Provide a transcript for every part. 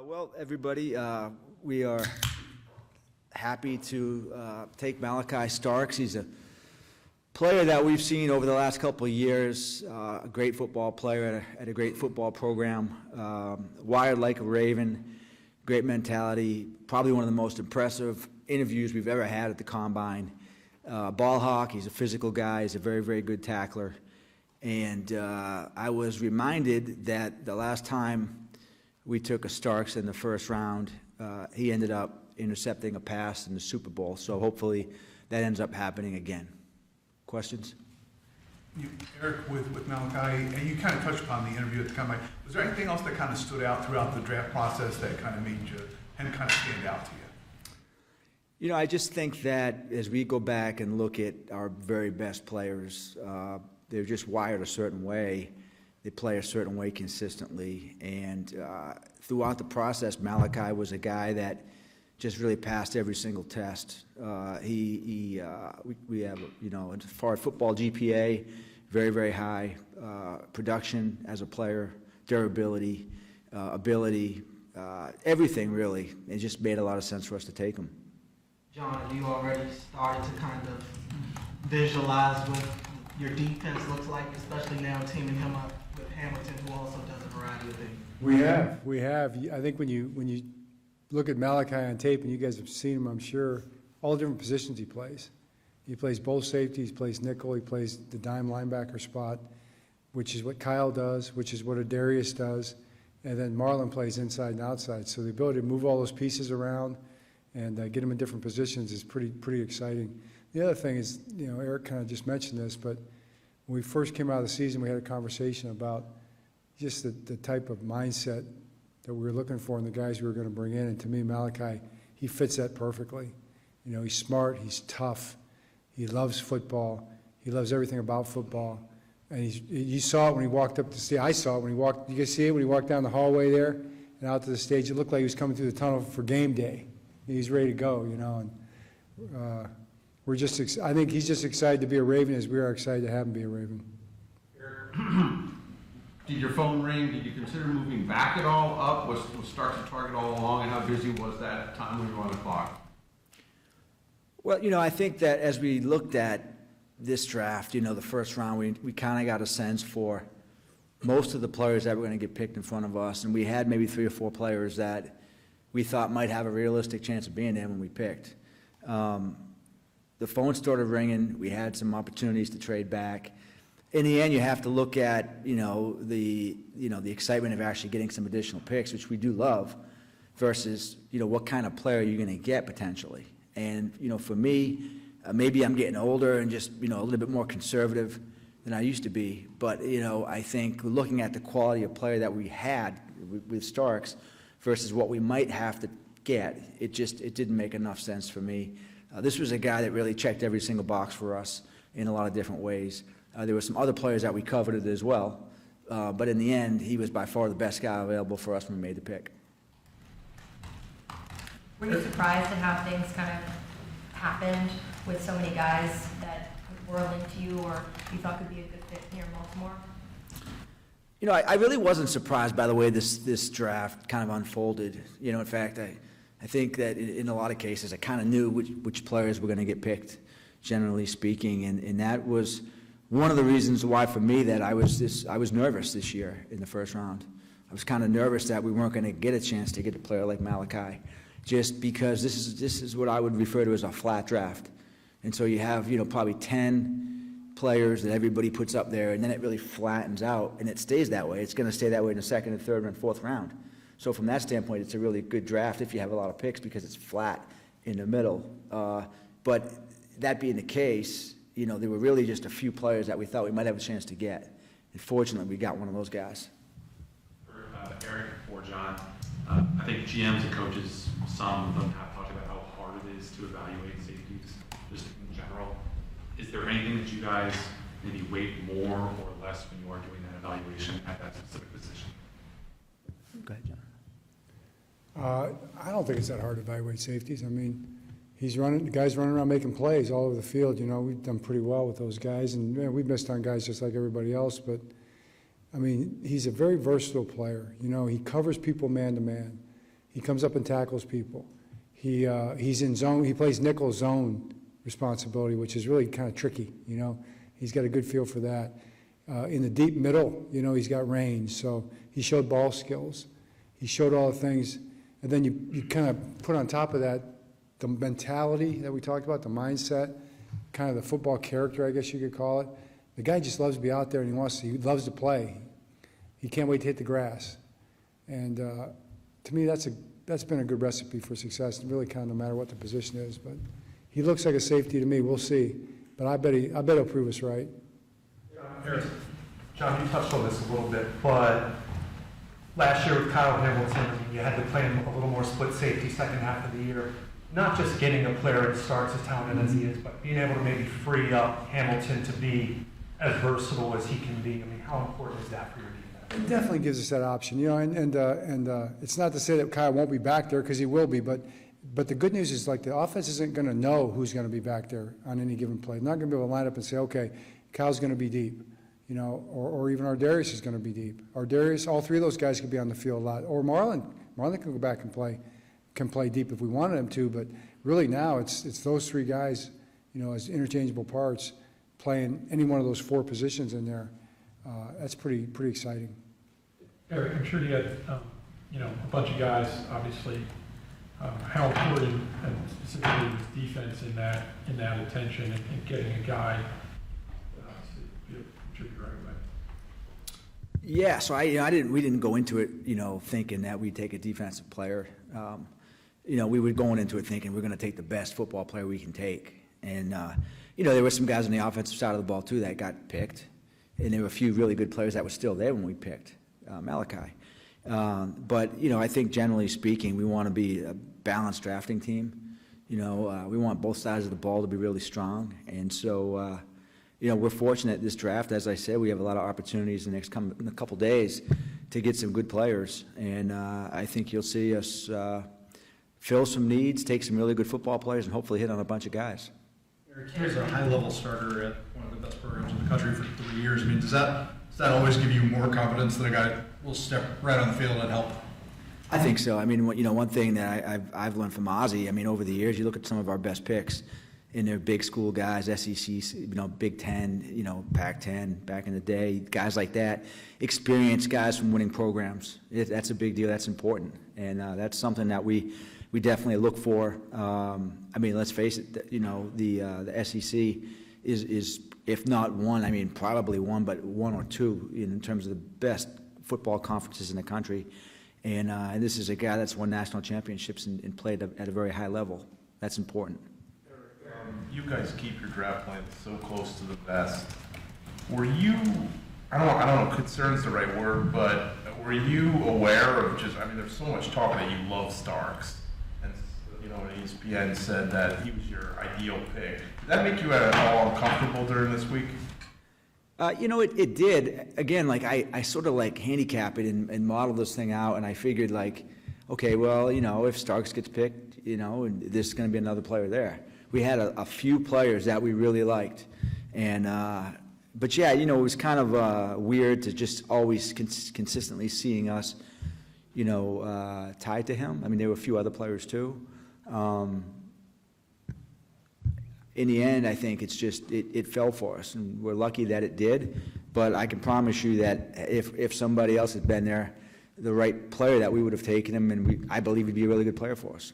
Well, everybody, we are happy to take Malaki Starks. He's a player that we've seen over the last couple of years, a great football player at a great football program, wired like a Raven, great mentality, probably one of the most impressive interviews we've ever had at the Combine. Ball hawk, he's a physical guy, he's a very, very good tackler. And I was reminded that the last time we took a Starks in the first round, he ended up intercepting a pass in the Super Bowl, so hopefully that ends up happening again. Questions? Eric, with Malachi, and you kind of touched upon the interview at the Combine. Was there anything else that kind of stood out throughout the draft process that kind of made you and kind of stand out to you? You know, I just think that as we go back and look at our very best players, they're just wired a certain way. They play a certain way consistently, and throughout the process, Malachi was a guy that just really passed every single test. We have, you know, as far as football GPA, very, very high. Production as a player, durability, ability, everything really. It just made a lot of sense for us to take him. John, have you already started to kind of visualize what your defense looks like, especially now teaming him up with Hamilton, who also does a variety of things? We have. I think when you look at Malachi on tape, and you guys have seen him, I'm sure, all the different positions he plays. He plays both safeties, he plays nickel, he plays the dime linebacker spot, which is what Kyle does, which is what Adarius does, and then Marlon plays inside and outside. So the ability to move all those pieces around and get them in different positions is pretty exciting. The other thing is, you know, Eric kind of just mentioned this, but when we first came out of the season, we had a conversation about just the type of mindset that we were looking for in the guys we were going to bring in. And to me, Malachi, he fits that perfectly. You know, he's smart, he's tough, he loves football, he loves everything about football. And you saw it when he walked up the stage. I saw it when he walked, you guys see it when he walked down the hallway there and out to the stage. It looked like he was coming through the tunnel for game day. He's ready to go, you know. And we're just, I think he's just excited to be a Raven as we are excited to have him be a Raven. Did your phone ring? Did you consider moving back at all up? Was Starks a target all along, and how busy was that time when you were on the clock? Well, you know, I think that as we looked at this draft, you know, the first round, we kind of got a sense for most of the players that were going to get picked in front of us, and we had maybe 3 or 4 players that we thought might have a realistic chance of being there when we picked. The phone started ringing. We had some opportunities to trade back. In the end, you have to look at, you know, the excitement of actually getting some additional picks, which we do love, versus, you know, what kind of player you're going to get potentially. And, you know, for me, maybe I'm getting older and just, you know, a little bit more conservative than I used to be. But, you know, I think looking at the quality of player that we had with Starks versus what we might have to get, it didn't make enough sense for me. This was a guy that really checked every single box for us in a lot of different ways. There were some other players that we coveted as well, but in the end, he was by far the best guy available for us when we made the pick. Were you surprised at how things kind of happened with so many guys that were linked to you or you thought could be a good fit here in Baltimore? You know, I really wasn't surprised by the way this draft kind of unfolded. You know, in fact, I think that in a lot of cases, I kind of knew which players were going to get picked, generally speaking, and that was one of the reasons why, for me, that I was nervous this year in the first round. I was kind of nervous that we weren't going to get a chance to get a player like Malachi, just because this is what I would refer to as a flat draft, and so you have, you know, probably 10 players that everybody puts up there, and then it really flattens out, and it stays that way. It's going to stay that way in the second and third and fourth round. So from that standpoint, it's a really good draft if you have a lot of picks because it's flat in the middle. But that being the case, you know, there were really just a few players that we thought we might have a chance to get. And fortunately, we got one of those guys. For Eric or John, I think GMs and coaches, some of them have talked about how hard it is to evaluate safeties just in general. Is there anything that you guys maybe weight more or less when you are doing that evaluation at that specific position? Go ahead, John. I don't think it's that hard to evaluate safeties. I mean, the guy's running around making plays all over the field. You know, we've done pretty well with those guys, and man, we've missed on guys just like everybody else. But I mean, he's a very versatile player. You know, he covers people man to man. He comes up and tackles people. He's in zone. He plays nickel zone responsibility, which is really kind of tricky. You know, he's got a good feel for that. In the deep middle, you know, he's got range. So he showed ball skills. He showed all the things, and then you kind of put on top of that the mentality that we talked about, the mindset, kind of the football character, I guess you could call it. The guy just loves to be out there, and he loves to play. He can't wait to hit the grass. And to me, that's been a good recipe for success, really kind of no matter what the position is. But he looks like a safety to me. We'll see. But I bet he'll prove us right. Eric, John, you touched on this a little bit, but last year with Kyle Hamilton, you had to play him a little more split safety second half of the year. Not just getting a player that starts as talented as he is, but being able to maybe free up Hamilton to be as versatile as he can be. I mean, how important is that for your defense? It definitely gives us that option, you know, and it's not to say that Kyle won't be back there, because he will be, but the good news is, like, the offense isn't going to know who's going to be back there on any given play. They're not going to be able to line up and say, okay, Kyle's going to be deep, you know, or even Ardarius is going to be deep. Ardarius, all three of those guys could be on the field a lot. Or Marlon can go back and can play deep if we wanted him to, but really now it's those three guys, you know, as interchangeable parts, playing any one of those four positions in there. That's pretty exciting. Eric, I'm sure you had, you know, a bunch of guys, obviously, how important, and specifically his defense in that attention and getting a guy to contribute right away. Yeah, so we didn't go into it, you know, thinking that we'd take a defensive player. You know, we were going into it thinking we're going to take the best football player we can take. And, you know, there were some guys on the offensive side of the ball, too, that got picked. And there were a few really good players that were still there when we picked Malachi. But, you know, I think generally speaking, we want to be a balanced drafting team. You know, we want both sides of the ball to be really strong. And so, you know, we're fortunate this draft. As I said, we have a lot of opportunities in a couple days to get some good players. And I think you'll see us fill some needs, take some really good football players, and hopefully hit on a bunch of guys. Eric, he was a high-level starter at one of the best programs in the country for 3 years. I mean, does that always give you more confidence that a guy will step right on the field and help? I think so. I mean, you know, one thing that I've learned from Ozzie, I mean, over the years, you look at some of our best picks, and they're big school guys, SEC, you know, Big Ten, you know, Pac-10 back in the day, guys like that, experienced guys from winning programs. That's a big deal. That's important, and that's something that we definitely look for. I mean, let's face it, you know, the SEC is, if not one, I mean, probably one, but one or two in terms of the best football conferences in the country. And this is a guy that's won national championships and played at a very high level. That's important. You guys keep your draft plans so close to the vest. Were you, I don't know, concern's the right word, but were you aware of just, I mean, there's so much talk that you love Starks. And, you know, ESPN said that he was your ideal pick. Did that make you at all uncomfortable during this week? You know, it did. Again, like I sort of like handicap it and model this thing out, and I figured like, okay, well, you know, if Starks gets picked, you know, and there's going to be another player there. We had a few players that we really liked, and but yeah, you know, it was kind of weird to just always consistently seeing us, you know, tied to him. I mean, there were a few other players too. In the end, I think it's just it fell for us, and we're lucky that it did. But I can promise you that if somebody else had been there, the right player, that we would have taken him, and I believe he'd be a really good player for us.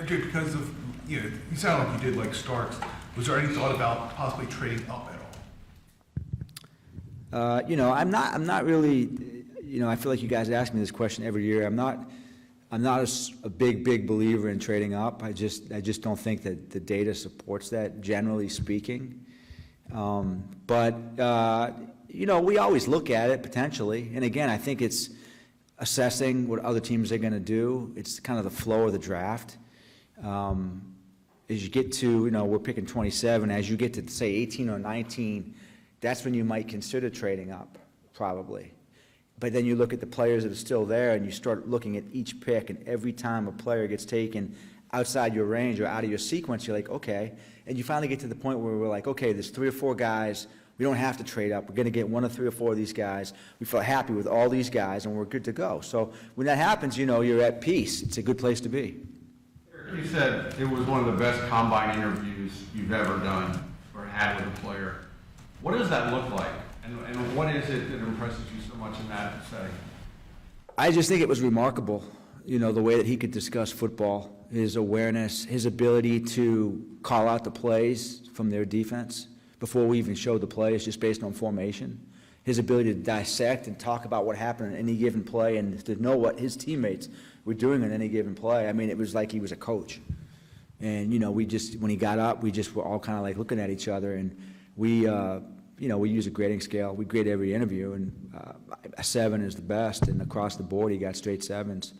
Because of, you know, you sound like you did like Starks. Was there any thought about possibly trading up at all? You know, I'm not really, you know, I feel like you guys ask me this question every year. I'm not a big believer in trading up. I just don't think that the data supports that, generally speaking. But you know, we always look at it potentially. And again, I think it's assessing what other teams are going to do. It's kind of the flow of the draft. As you get to, you know, we're picking 27. As you get to, say, 18 or 19, that's when you might consider trading up, probably. But then you look at the players that are still there, and you start looking at each pick, and every time a player gets taken outside your range or out of your sequence, you're like, okay. And you finally get to the point where we're like, okay, there's 3 or 4 guys We don't have to trade up. We're going to get 1 or 3 or 4 of these guys. We feel happy with all these guys, and we're good to go. So when that happens, you're at peace. It's a good place to be. You said it was one of the best combine interviews you've ever done or had with a player. What does that look like? And what is it that impresses you so much in that setting? I just think it was remarkable, the way that he could discuss football, his awareness, his ability to call out the plays from their defense before we even showed the plays, just based on formation. His ability to dissect and talk about what happened in any given play and to know what his teammates were doing in any given play. I mean, it was like he was a coach. And, when he got up, we just were all kind of like looking at each other, and we use a grading scale. We grade every interview, and a 7 is the best, and across the board he got straight 7s.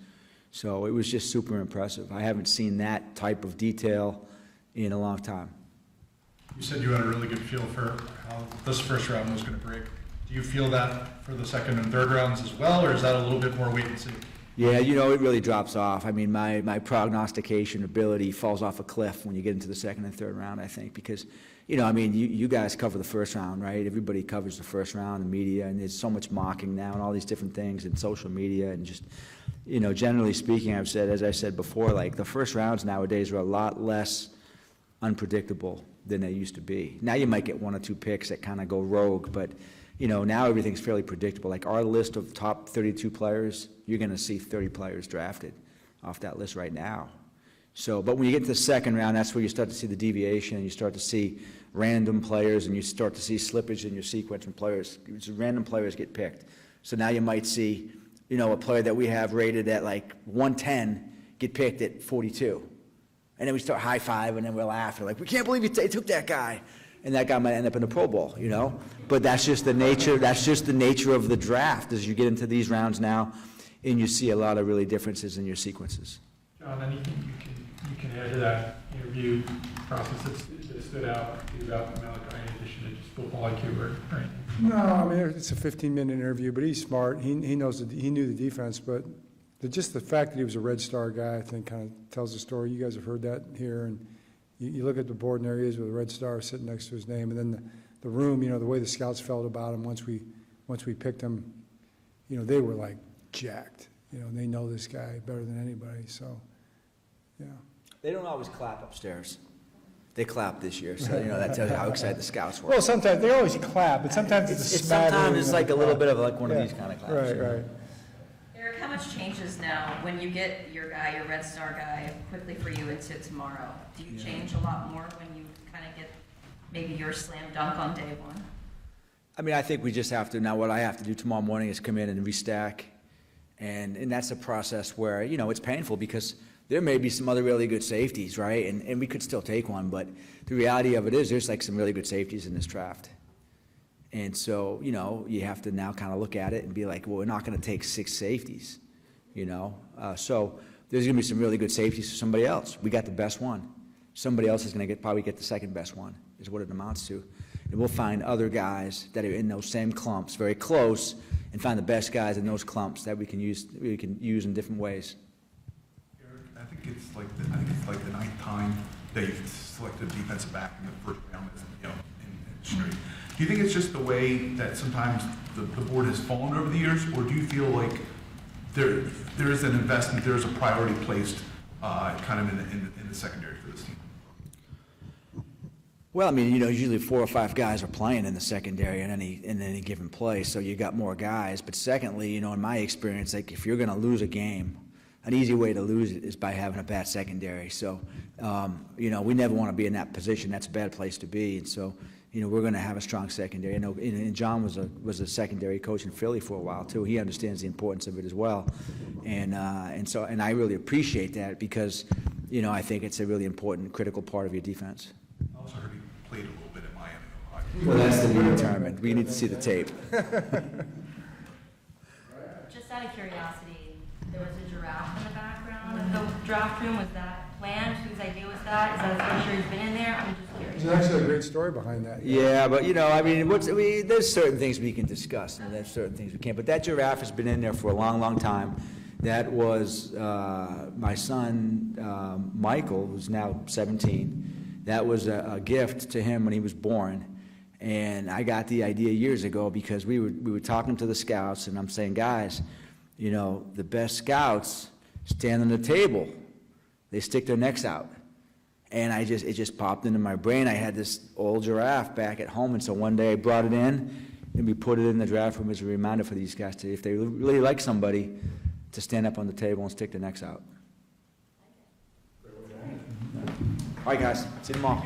So it was just super impressive. I haven't seen that type of detail in a long time. You said you had a really good feel for how this first round was going to break. Do you feel that for the second and third rounds as well, or is that a little bit more wait and see? Yeah, it really drops off. I mean, my prognostication ability falls off a cliff when you get into the second and third round, I think, because, you guys cover the first round, right? Everybody covers the first round, the media, and there's so much mocking now and all these different things in social media, and just, generally speaking, as I said before, like the first rounds nowadays are a lot less unpredictable than they used to be. Now you might get 1 or 2 picks that kind of go rogue, but now everything's fairly predictable. Like our list of top 32 players, you're going to see 30 players drafted off that list right now. So, but when you get to the second round, that's where you start to see the deviation, and you start to see random players, and you start to see slippage in your sequence when random players get picked. So now you might see, a player that we have rated at like 110 get picked at 42. And then we start high-five, and then we'll laugh. We're like, we can't believe you took that guy. And that guy might end up in the Pro Bowl, But that's just the nature of the draft as you get into these rounds now, and you see a lot of really differences in your sequences. John, anything you can add to that interview process that stood out about Malachi in addition to just football IQ or anything? No, I mean, it's a 15-minute interview, but he's smart. He knew the defense, but just the fact that he was a Red Star guy, I think, kind of tells the story. You guys have heard that here, and you look at the board, and there he is with a Red Star sitting next to his name, and then the room, the way the scouts felt about him once we picked him, they were like jacked. They know this guy better than anybody, so, yeah. They don't always clap upstairs. They clap this year, so that tells you how excited the scouts were. Well, sometimes they always clap, but sometimes it's a smattering. Sometimes it's like a little bit of like one of Yeah. these kind of claps. Right. Eric, how much changes now when you get your guy, your Red Star guy, quickly for you into tomorrow? Do you change a lot more when you kind of get maybe your slam dunk on day one? I mean, I think we just have to, now what I have to do tomorrow morning is come in and restack. And that's a process where, it's painful because there may be some other really good safeties, right? And we could still take one, but the reality of it is there's like some really good safeties in this draft. And so, you have to now kind of look at it and be like, well, we're not going to take 6 safeties, So there's going to be some really good safeties for somebody else. We got the best one. Somebody else is going to probably get the second best one, is what it amounts to. And we'll find other guys that are in those same clumps, very close, and find the best guys in those clumps that we can use in different ways. Eric, I think it's like the 9th time that you've selected a defensive back in the first round, in straight. Do you think it's just the way that sometimes the board has fallen over the years, or do you feel like there is an investment, there is a priority placed kind of in the secondary for this team? Well, I mean, usually 4 or 5 guys are playing in the secondary in any given play, so you got more guys. But secondly, in my experience, like if you're going to lose a game, an easy way to lose it is by having a bad secondary. So, we never want to be in that position. That's a bad place to be. And so, we're going to have a strong secondary. I know, and John was a secondary coach in Philly for a while too. He understands the importance of it as well, and I really appreciate that because, I think it's a really important, critical part of your defense. I also heard he played a little bit at Miami. Well, that's to be determined. We need to see the tape. Just out of curiosity, there was a giraffe in the background of the draft room. Was that planned? Whose idea was that? Is that a feature who's been in there? I'm just curious. There's actually a great story behind that. Yeah, but there's certain things we can discuss, and there's certain things we can't. But that giraffe has been in there for a long, long time. That was my son, Michael, who's now 17. That was a gift to him when he was born. And I got the idea years ago because we were talking to the scouts, and I'm saying, guys, you know, the best scouts stand on the table. They stick their necks out. And it just popped into my brain. I had this old giraffe back at home, and so one day I brought it in, and we put it in the draft room as a reminder for these guys to, if they really like somebody, to stand up on the table and stick their necks out. All right, guys, see you tomorrow.